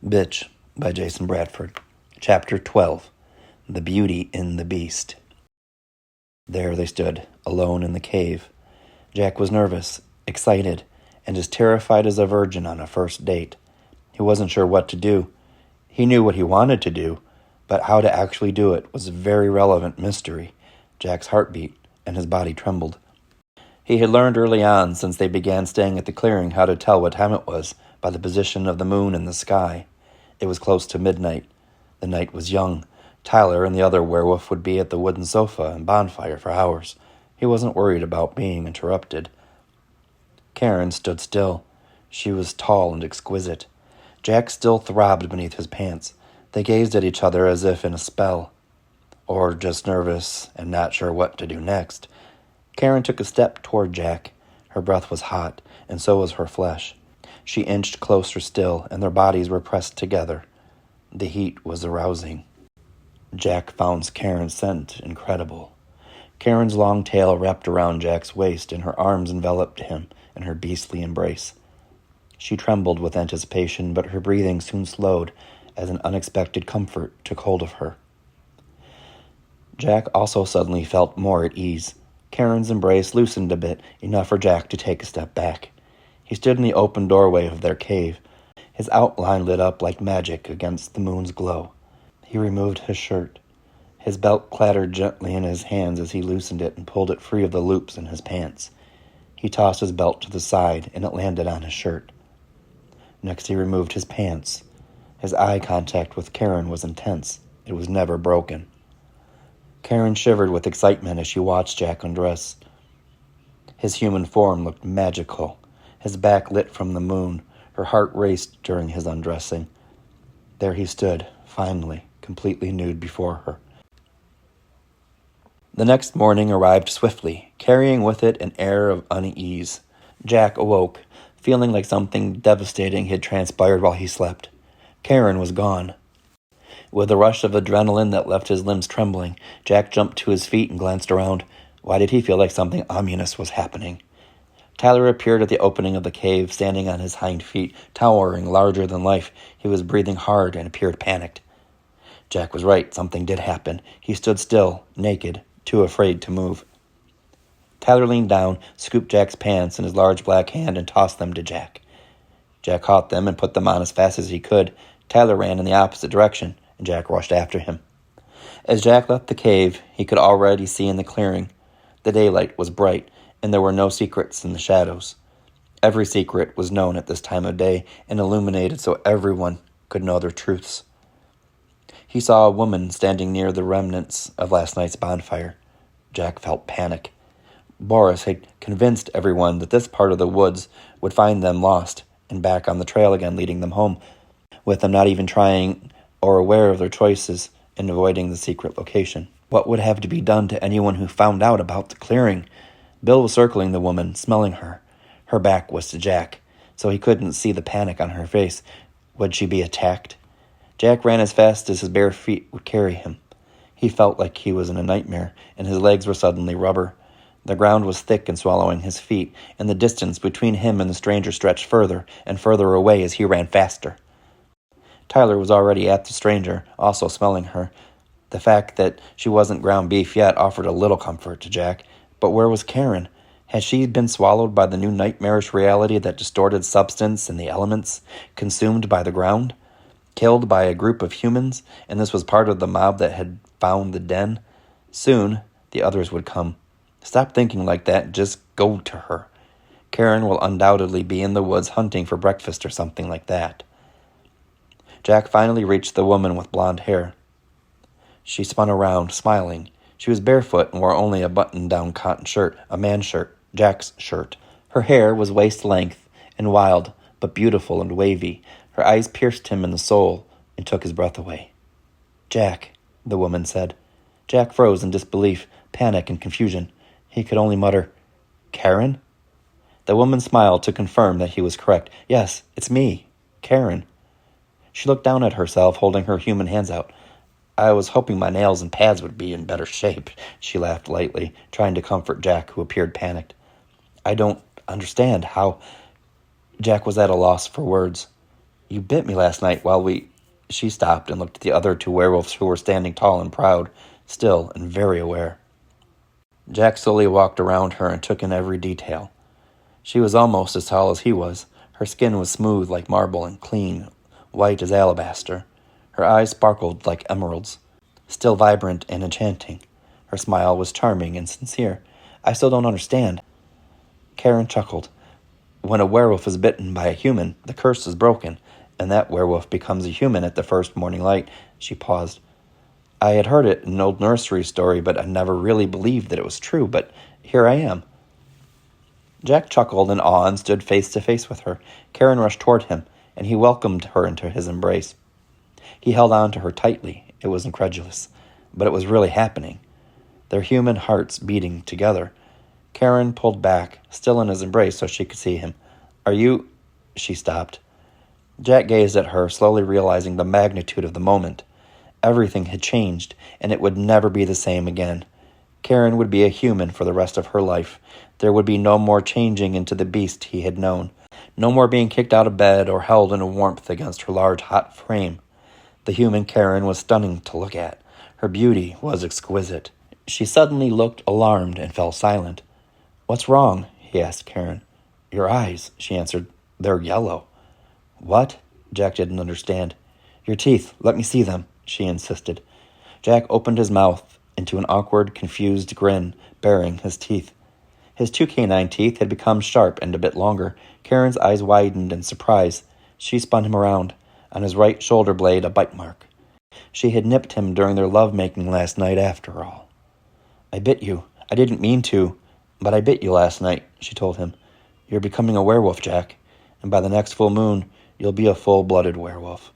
Bitch by Jason Bradford. Chapter 12. The Beauty in the Beast. There they stood, alone in the cave. Jack was nervous, excited, and as terrified as a virgin on a first date. He wasn't sure what to do. He knew what he wanted to do, but how to actually do it was a very relevant mystery. Jack's heart beat, and his body trembled. He had learned early on, since they began staying at the clearing, how to tell what time it was by the position of the moon in the sky. It was close to midnight. The night was young. Tyler and the other werewolf would be at the wooden sofa and bonfire for hours. He wasn't worried about being interrupted. Karen stood still. She was tall and exquisite. Jack still throbbed beneath his pants. They gazed at each other as if in a spell, or just nervous and not sure what to do next. Karen took a step toward Jack. Her breath was hot, and so was her flesh. She inched closer still, and their bodies were pressed together. The heat was arousing. Jack found Karen's scent incredible. Karen's long tail wrapped around Jack's waist, and her arms enveloped him in her beastly embrace. She trembled with anticipation, but her breathing soon slowed as an unexpected comfort took hold of her. Jack also suddenly felt more at ease. Karen's embrace loosened a bit, enough for Jack to take a step back. He stood in the open doorway of their cave. His outline lit up like magic against the moon's glow. He removed his shirt. His belt clattered gently in his hands as he loosened it and pulled it free of the loops in his pants. He tossed his belt to the side, and it landed on his shirt. Next he removed his pants. His eye contact with Karen was intense. It was never broken. Karen shivered with excitement as she watched Jack undress. His human form looked magical. His back lit from the moon. Her heart raced during his undressing. There he stood, finally, completely nude before her. The next morning arrived swiftly, carrying with it an air of unease. Jack awoke, feeling like something devastating had transpired while he slept. Karen was gone. With a rush of adrenaline that left his limbs trembling, Jack jumped to his feet and glanced around. Why did he feel like something ominous was happening? Tyler appeared at the opening of the cave, standing on his hind feet, towering larger than life. He was breathing hard and appeared panicked. Jack was right. Something did happen. He stood still, naked, too afraid to move. Tyler leaned down, scooped Jack's pants in his large black hand, and tossed them to Jack. Jack caught them and put them on as fast as he could. Tyler ran in the opposite direction, and Jack rushed after him. As Jack left the cave, he could already see in the clearing. The daylight was bright, and there were no secrets in the shadows. Every secret was known at this time of day and illuminated so everyone could know their truths. He saw a woman standing near the remnants of last night's bonfire. Jack felt panic. Boris had convinced everyone that this part of the woods would find them lost and back on the trail again, leading them home, with them not even trying or aware of their choices in avoiding the secret location. What would have to be done to anyone who found out about the clearing? Bill was circling the woman, smelling her. Her back was to Jack, so he couldn't see the panic on her face. Would she be attacked? Jack ran as fast as his bare feet would carry him. He felt like he was in a nightmare, and his legs were suddenly rubber. The ground was thick and swallowing his feet, and the distance between him and the stranger stretched further and further away as he ran faster. Tyler was already at the stranger, also smelling her. The fact that she wasn't ground beef yet offered a little comfort to Jack. But where was Karen? Had she been swallowed by the new nightmarish reality that distorted substance and the elements, consumed by the ground, killed by a group of humans, and this was part of the mob that had found the den? Soon, the others would come. Stop thinking like that, just go to her. Karen will undoubtedly be in the woods hunting for breakfast or something like that. Jack finally reached the woman with blonde hair. She spun around, smiling. She was barefoot and wore only a button-down cotton shirt, a man's shirt, Jack's shirt. Her hair was waist-length and wild, but beautiful and wavy. Her eyes pierced him in the soul and took his breath away. "Jack," the woman said. Jack froze in disbelief, panic, and confusion. He could only mutter, "Karen?" The woman smiled to confirm that he was correct. "Yes, it's me, Karen." She looked down at herself, holding her human hands out. "I was hoping my nails and pads would be in better shape," she laughed lightly, trying to comfort Jack, who appeared panicked. "I don't understand how—" Jack was at a loss for words. You bit me last night while we... She stopped and looked at the other two werewolves who were standing tall and proud, still and very aware. Jack slowly walked around her and took in every detail. She was almost as tall as he was. Her skin was smooth like marble and clean, white as alabaster. Her eyes sparkled like emeralds, still vibrant and enchanting. Her smile was charming and sincere. I still don't understand. Karen chuckled. When a werewolf is bitten by a human, the curse is broken, and that werewolf becomes a human at the first morning light. She paused. I had heard it in an old nursery story, but I never really believed that it was true, but here I am. Jack chuckled in awe and stood face to face with her. Karen rushed toward him, and he welcomed her into his embrace. He held on to her tightly. It was incredulous, but it was really happening. Their human hearts beating together. Karen pulled back, still in his embrace so she could see him. Are you... She stopped. Jack gazed at her, slowly realizing the magnitude of the moment. Everything had changed, and it would never be the same again. Karen would be a human for the rest of her life. There would be no more changing into the beast he had known. No more being kicked out of bed or held in a warmth against her large, hot frame. The human Karen was stunning to look at. Her beauty was exquisite. She suddenly looked alarmed and fell silent. What's wrong? He asked Karen. Your eyes, she answered. They're yellow. What? Jack didn't understand. Your teeth, let me see them, she insisted. Jack opened his mouth into an awkward, confused grin, baring his teeth. His two canine teeth had become sharp and a bit longer. Karen's eyes widened in surprise. She spun him around. On his right shoulder blade, a bite mark. She had nipped him during their love-making last night after all. I bit you. I didn't mean to, but I bit you last night, she told him. You're becoming a werewolf, Jack, and by the next full moon, you'll be a full-blooded werewolf.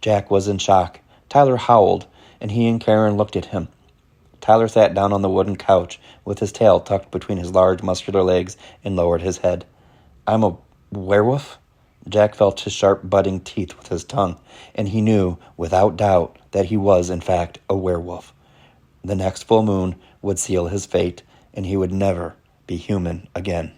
Jack was in shock. Tyler howled, and he and Karen looked at him. Tyler sat down on the wooden couch with his tail tucked between his large, muscular legs and lowered his head. I'm a werewolf? Jack felt his sharp, budding teeth with his tongue, and he knew, without doubt, that he was, in fact, a werewolf. The next full moon would seal his fate, and he would never be human again.